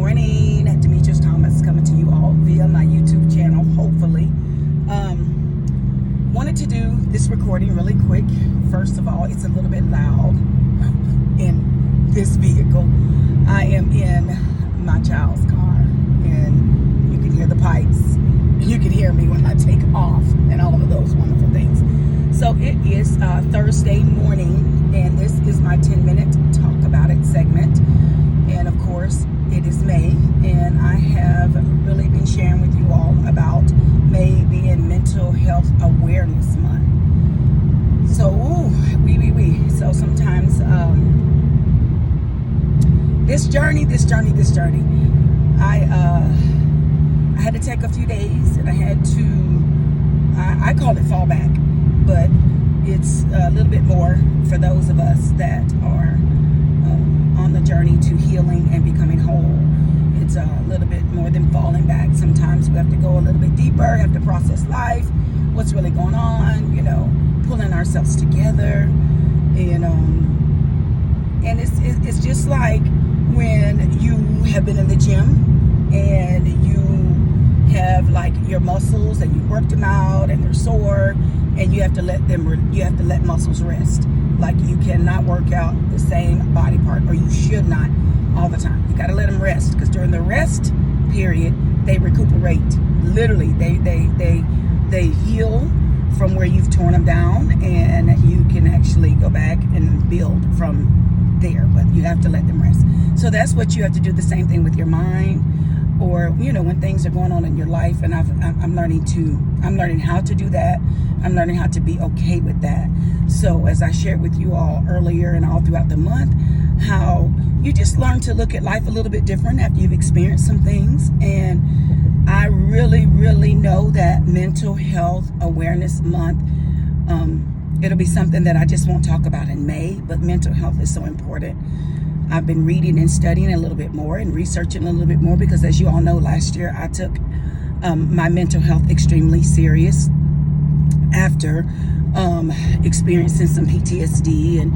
morning. Demetrius Thomas coming to you all via my YouTube channel, hopefully. Wanted to do this recording really quick. First of all, it's a little bit loud in this vehicle. I am in my child's car, and you can hear the pipes. You can hear me when I take off and all of those wonderful things. So it is Thursday morning, and this is my 10-minute Talk About It segment. And of course, it is May, and I have really been sharing with you all about May being Mental Health Awareness Month. So, So sometimes this journey, I had to take a few days, and I had to, I call it fall back, but it's a little bit more for those of us that are on the journey to healing and becoming whole. It's a little bit more than falling back. Sometimes we have to go a little bit deeper, have to process life, what's really going on, pulling ourselves together. And it's just like when you have been in the gym and you have like your muscles and you worked them out and they're sore, and you have to let muscles rest. Like, you cannot work out the same body part, or you should not, all the time. You got to let them rest, because during the rest period, they recuperate. Literally, they heal from where you've torn them down, and you can actually go back and build from there. But you have to let them rest. So that's what you have to do. The same thing with your mind, or when things are going on in your life. And I'm learning how to do that. I'm learning how to be okay with that. So as I shared with you all earlier and all throughout the month, how you just learn to look at life a little bit different after you've experienced some things. And I really, really know that Mental Health Awareness Month, it'll be something that I just won't talk about in May, but mental health is so important. I've been reading and studying a little bit more and researching a little bit more, because as you all know, last year I took my mental health extremely serious after experiencing some PTSD and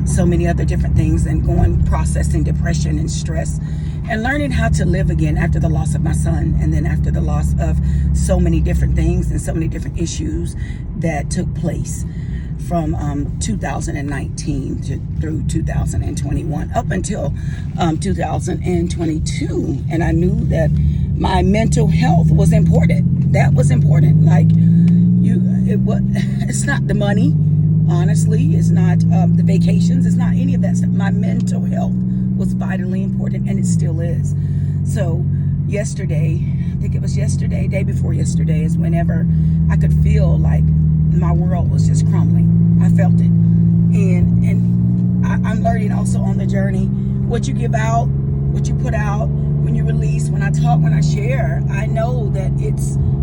so many other different things, and processing depression and stress, and learning how to live again after the loss of my son, and then after the loss of so many different things and so many different issues that took place from 2019 through 2021 up until 2022. And I knew that my mental health was important. That was important. Like, it's not the money, honestly. It's not the vacations. It's not any of that stuff. My mental health was vitally important, and it still is. So yesterday, I think it was yesterday, day before yesterday, is whenever I could feel like my world was just crumbling. I felt it. And I'm learning also on the journey, what you give out, what you put out, when you release, when I talk, when I share, I know that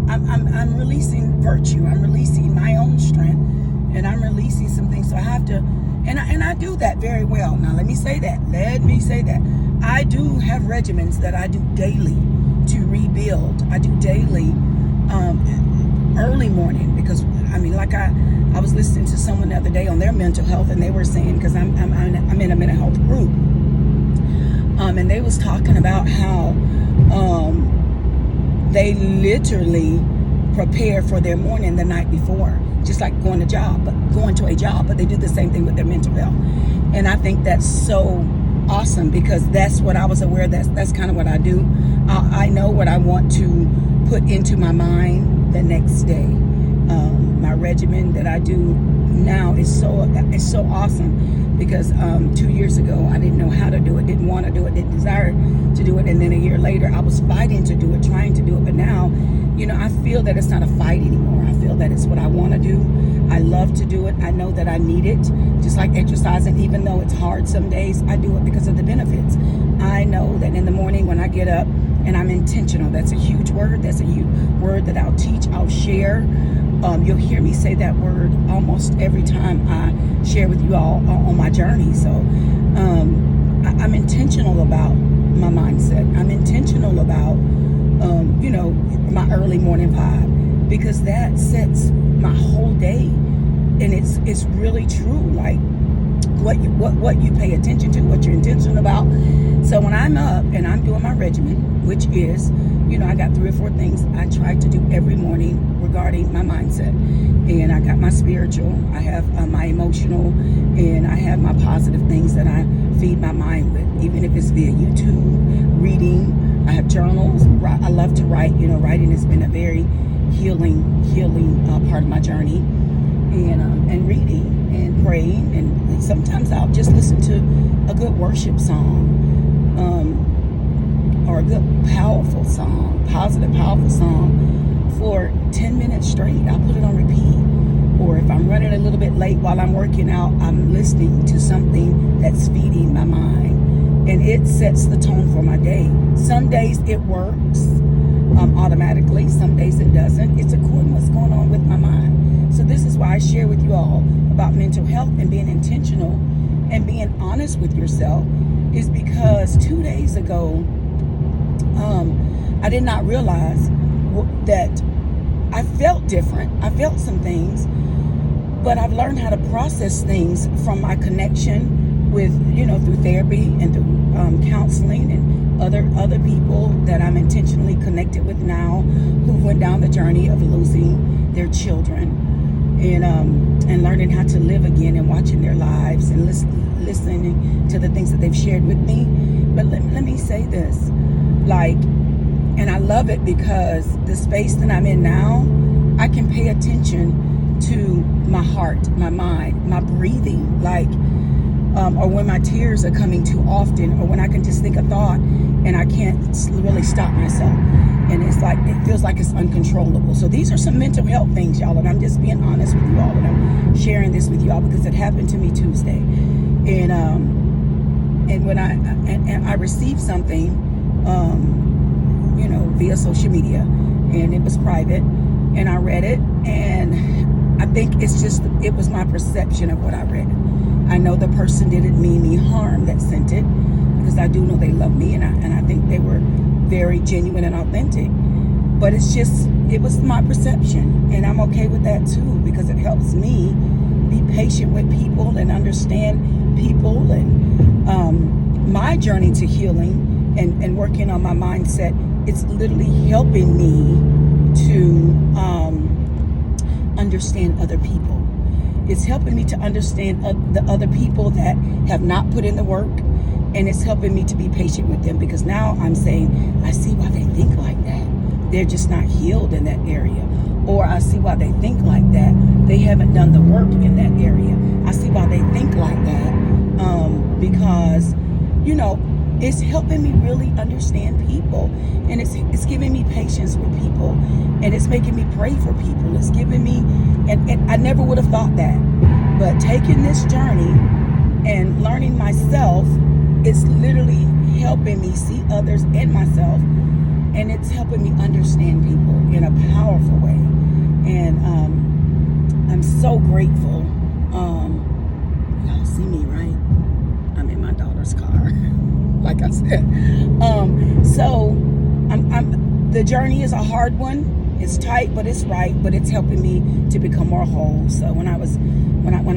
I'm releasing virtue. I'm releasing my own strength, and I'm releasing some things. So I have to, and I do that very well. Now let me say that. I do have regimens that I do daily to rebuild. I do daily early morning, because I was listening to someone the other day on their mental health, and they were saying, because I'm in a mental health group, and they was talking about how they literally prepare for their morning the night before, just like going to a job, but they do the same thing with their mental health. And I think that's so awesome, because that's what I was aware, that's kind of what I do. I know what I want to put into my mind the next day. My regimen that I do now is so awesome, because 2 years ago I didn't know how to do it, didn't want to do it, didn't desire to do it, and then a year later I was fighting to do it, trying to do it. But now, I feel that it's not a fight anymore. I feel that it's what I want to do. I love to do it. I know that I need it, just like exercising. Even though it's hard some days, I do it because of the benefits. I know that in the morning when I get up, and I'm intentional. That's a huge word. That's a huge word that I'll teach, I'll share. You'll hear me say that word almost every time I share with you all on my journey. So I'm intentional about my mindset. I'm intentional about, my early morning vibe, because that sets my whole day. And it's really true. Like, what you pay attention to, what you're intentional about. So when I'm up and I'm doing my regimen, which is, I got 3 or 4 things I try to do every morning regarding my mindset. And I got my spiritual, I have my emotional, and I have my positive things that I feed my mind with, even if it's via YouTube, reading. I have journals. I love to write. Writing has been a very healing part of my journey. And reading and praying, and sometimes I'll just listen to a good worship song, or a good powerful song, positive powerful song for 10 minutes straight. I'll put it on repeat. Or if I'm running a little bit late while I'm working out, I'm listening to something that's feeding my mind, and it sets the tone for my day. Some days it works automatically, some days it doesn't. It's according to what's going on with my mind. So this is why I share with you all about mental health and being intentional and being honest with yourself, is because 2 days ago, I did not realize that I felt different. I felt some things, but I've learned how to process things from my connection with, through therapy and through counseling and other people that I'm intentionally connected with now, who went down the journey of losing their children, and learning how to live again, and watching their lives and listening to the things that they've shared with me. But let me say this, and I love it because the space that I'm in now, I can pay attention to my heart, my mind, my breathing, or when my tears are coming too often, or when I can just think a thought and I can't really stop myself. And it feels like it's uncontrollable. So these are some mental health things, y'all, and I'm just being honest with you all, and I'm sharing this with you all because it happened to me Tuesday. And when I received something, via social media, and it was private, and I read it, and I think it was my perception of what I read. I know the person didn't mean me harm that sent it, because I do know they love me, and I think they were very genuine and authentic. But it was my perception, and I'm okay with that too, because it helps me be patient with people and understand people, and my journey to healing and working on my mindset. It's literally helping me to understand other people. It's helping me to understand the other people that have not put in the work, and it's helping me to be patient with them, because now I'm saying, I see why they think like that. They're just not healed in that area. Or I see why they think like that. They haven't done the work in that area. I see why they think like that, because, it's helping me really understand people, and it's giving me patience with people, and it's making me pray for people. It's giving me, and I never would have thought that, but taking this journey and learning myself, it's literally helping me see others and myself, and it's helping me understand people in a powerful way. And I'm so grateful. Y'all see me, right? I'm in my daughter's car. Like I said, so the journey is a hard one. It's tight, but it's right. But it's helping me to become more whole. So when I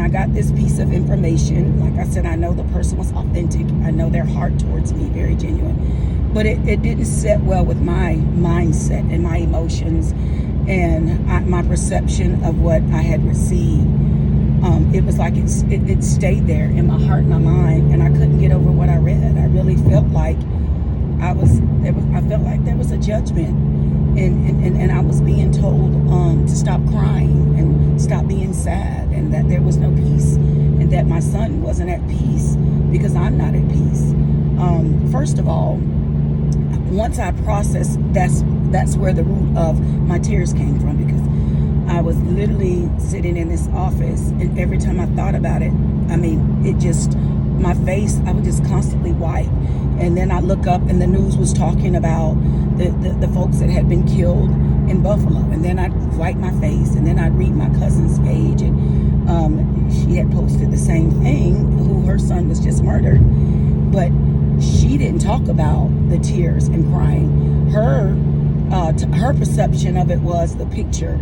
got this piece of information, like I said, I know the person was authentic. I know their heart towards me, very genuine. But it didn't sit well with my mindset and my emotions and my perception of what I had received. It was like it stayed there in my heart and my mind, and I couldn't get over what I read. I really felt like I felt like there was a judgment, and I was being told to stop crying and stop being sad, and that there was no peace, and that my son wasn't at peace because I'm not at peace. First of all, once I processed, that's where the root of my tears came from, because I was literally sitting in this office, and every time I thought about it, my face, I would just constantly wipe. And then I look up, and the news was talking about the folks that had been killed in Buffalo. And then I'd wipe my face, and then I'd read my cousin's page, and she had posted the same thing, who her son was just murdered. But she didn't talk about the tears and crying. Her perception of it was the picture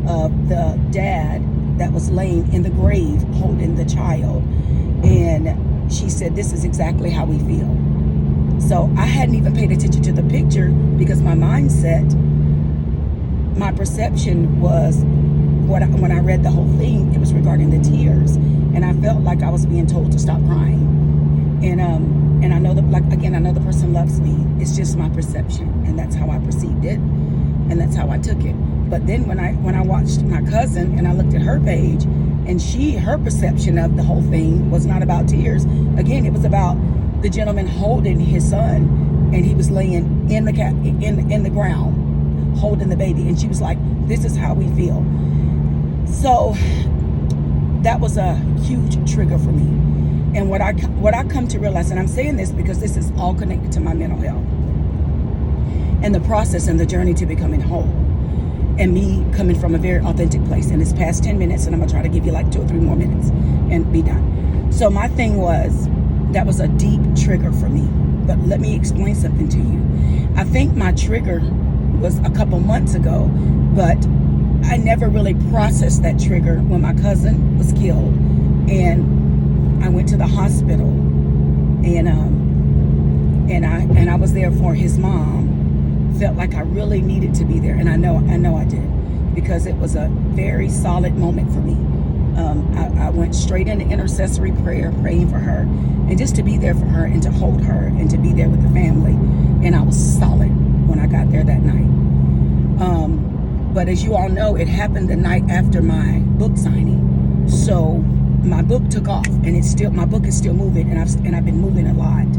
of the dad that was laying in the grave holding the child. And she said, this is exactly how we feel. So I hadn't even paid attention to the picture because my mindset, my perception was, when I read the whole thing, it was regarding the tears. And I felt like I was being told to stop crying. And I know that, like, again, I know the person loves me. It's just my perception, and that's how I perceived it, and that's how I took it. But then when I watched my cousin and I looked at her page, and her perception of the whole thing was not about tears. Again, it was about the gentleman holding his son, and he was laying in the ground, holding the baby, and she was like, "This is how we feel." So that was a huge trigger for me. And what I come to realize, and I'm saying this because this is all connected to my mental health and the process and the journey to becoming whole, and me coming from a very authentic place. And it's past 10 minutes, and I'm gonna try to give you like 2 or 3 more minutes and be done. So my thing was, that was a deep trigger for me. But let me explain something to you. I think my trigger was a couple months ago, but I never really processed that trigger when my cousin was killed. And I went to the hospital, and I was there for his mom. Felt like I really needed to be there, and I know I did, because it was a very solid moment for me. I went straight into intercessory prayer, praying for her, and just to be there for her and to hold her and to be there with the family. And I was solid when I got there that night. But as you all know, it happened the night after my book signing. So my book took off, and my book is still moving, and I've been moving a lot.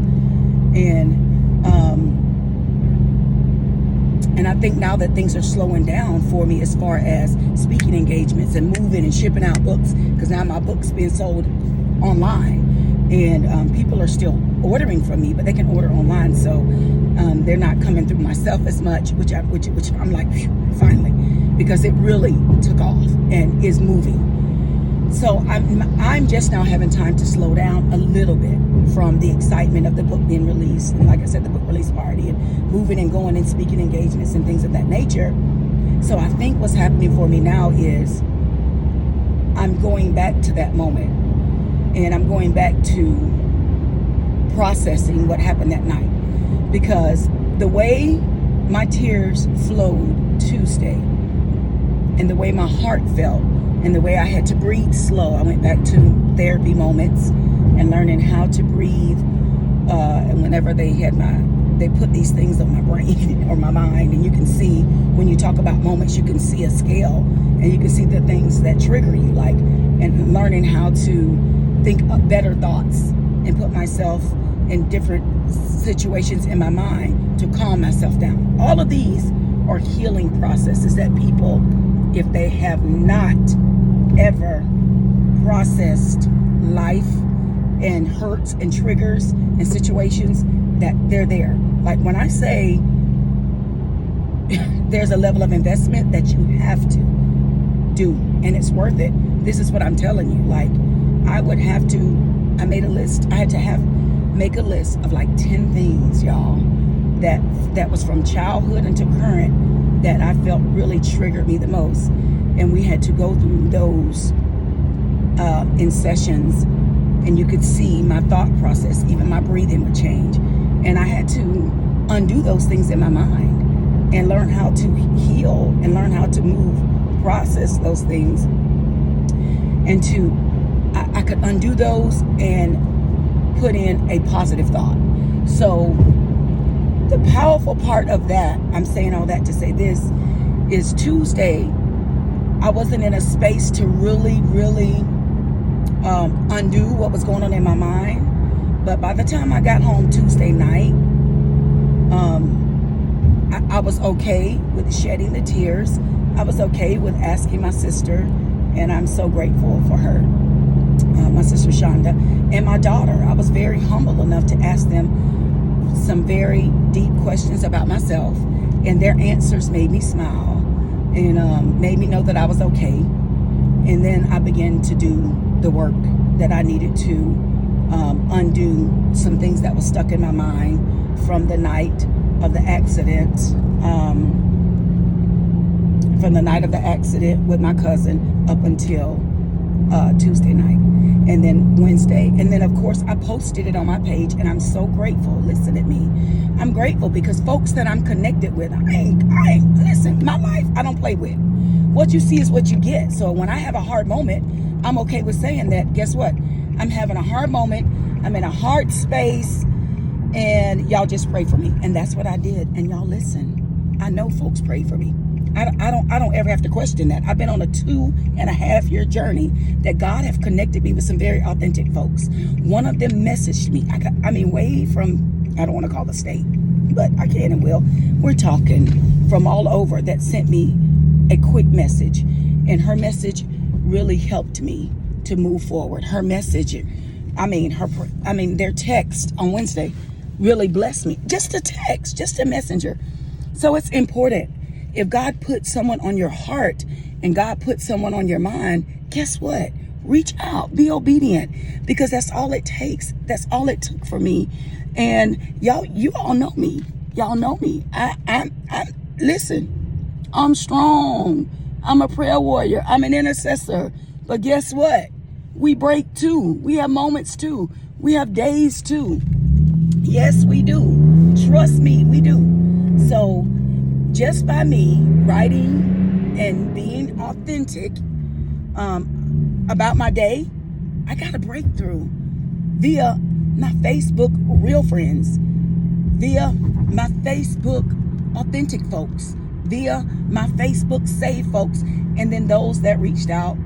And I think now that things are slowing down for me as far as speaking engagements and moving and shipping out books, because now my book's being sold online, and people are still ordering from me, but they can order online, so they're not coming through myself as much, which I'm like, phew, finally, because it really took off and is moving. So I'm just now having time to slow down a little bit from the excitement of the book being released, and like I said, the book release party, and moving and going and speaking engagements and things of that nature. So I think what's happening for me now is I'm going back to that moment, and I'm going back to processing what happened that night, because the way my tears flowed Tuesday, and the way my heart felt, and the way I had to breathe slow. I went back to therapy moments and learning how to breathe. And whenever they put these things on my brain or my mind, and you can see, when you talk about moments, you can see a scale, and you can see the things that trigger you, like, and learning how to think of better thoughts and put myself in different situations in my mind to calm myself down. All of these are healing processes that people, if they have not ever processed life and hurts and triggers and situations, that they're there. Like when I say there's a level of investment that you have to do, and it's worth it. This is what I'm telling you. Like, I made a list. I had to make a list of like 10 things, y'all, that was from childhood until current, that I felt really triggered me the most. And we had to go through those in sessions, and you could see my thought process, even my breathing would change. And I had to undo those things in my mind and learn how to heal and learn how to process those things. And I could undo those and put in a positive thought. So the powerful part of that, I'm saying all that to say this, is Tuesday, I wasn't in a space to really undo what was going on in my mind. But by the time I got home Tuesday night, I was okay with shedding the tears. I was okay with asking my sister, and I'm so grateful for her, my sister Shonda, and my daughter. I was very humble enough to ask them some very deep questions about myself, and their answers made me smile and made me know that I was okay. And then I began to do the work that I needed to undo some things that were stuck in my mind from the night of the accident, with my cousin up until Tuesday night. and then Wednesday. And then, of course, I posted it on my page, and I'm so grateful. Listen at me. I'm grateful because folks that I'm connected with, listen, my life, I don't play with. What you see is what you get. So when I have a hard moment, I'm okay with saying that. Guess what? I'm having a hard moment. I'm in a hard space, and y'all just pray for me. And that's what I did. And y'all listen. I know folks pray for me. I don't ever have to question that. I've been on a 2.5-year journey that God have connected me with some very authentic folks. One of them messaged me. Way from, I don't want to call the state, but I can and will. We're talking from all over that sent me a quick message. And her message really helped me to move forward. Her message, their text on Wednesday really blessed me. Just a text, just a messenger. So it's important. If God put someone on your heart and God put someone on your mind, guess what? Reach out, be obedient, because that's all it takes. That's all it took for me. And y'all, you all know me. Y'all know me. Listen, I'm strong. I'm a prayer warrior. I'm an intercessor. But guess what? We break too. We have moments too. We have days too. Yes, we do. Trust me, we do. So just by me writing and being authentic about my day, I got a breakthrough via my Facebook real friends, via my Facebook authentic folks, via my Facebook saved folks, and then those that reached out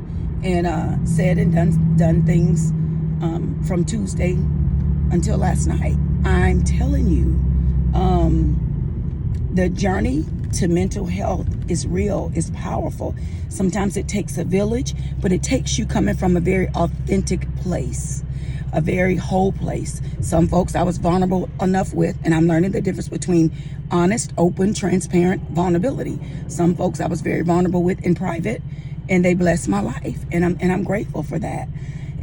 and said and done things from Tuesday until last night. I'm telling you, the journey to mental health is real, is powerful. Sometimes it takes a village, but it takes you coming from a very authentic place, a very whole place. Some folks I was vulnerable enough with, and I'm learning the difference between honest, open, transparent vulnerability. Some folks I was very vulnerable with in private, and they blessed my life, and I'm grateful for that.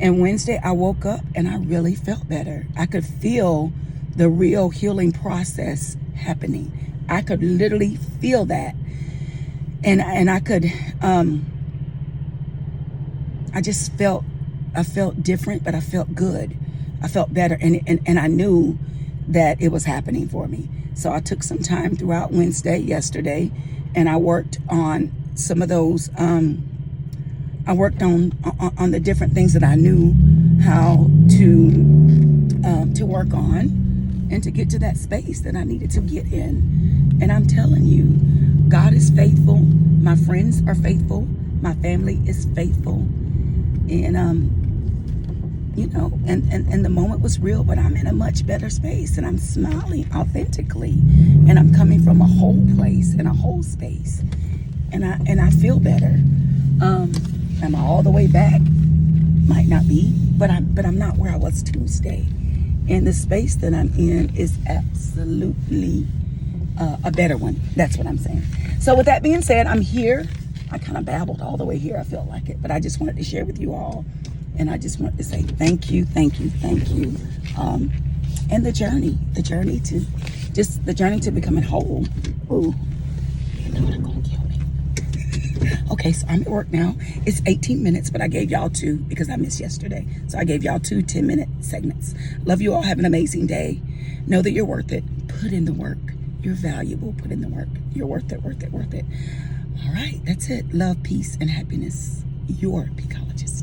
And Wednesday I woke up and I really felt better. I could feel the real healing process happening. I could literally feel that. And I could, I felt different, but I felt good. I felt better. And I knew that it was happening for me. So I took some time throughout Wednesday, yesterday, and I worked on some of those, I worked on the different things that I knew how to work on and to get to that space that I needed to get in. And I'm telling you, God is faithful. My friends are faithful. My family is faithful. And, and the moment was real, but I'm in a much better space and I'm smiling authentically and I'm coming from a whole place and a whole space. And I feel better. Am I all the way back? Might not be, but I'm not where I was Tuesday. And the space that I'm in is absolutely a better one. That's what I'm saying. So with that being said, I'm here. I kind of babbled all the way here. I felt like it, but I just wanted to share with you all. And I just wanted to say thank you. And the journey to becoming whole. Ooh, you know they're gonna kill me. Okay, so I'm at work now. It's 18 minutes, but I gave y'all 2 because I missed yesterday. So I gave y'all 2 10-minute segments. Love you all. Have an amazing day. Know that you're worth it. Put in the work. You're valuable. Put in the work. You're worth it. All right, that's it. Love, peace, and happiness. Your Peacologist.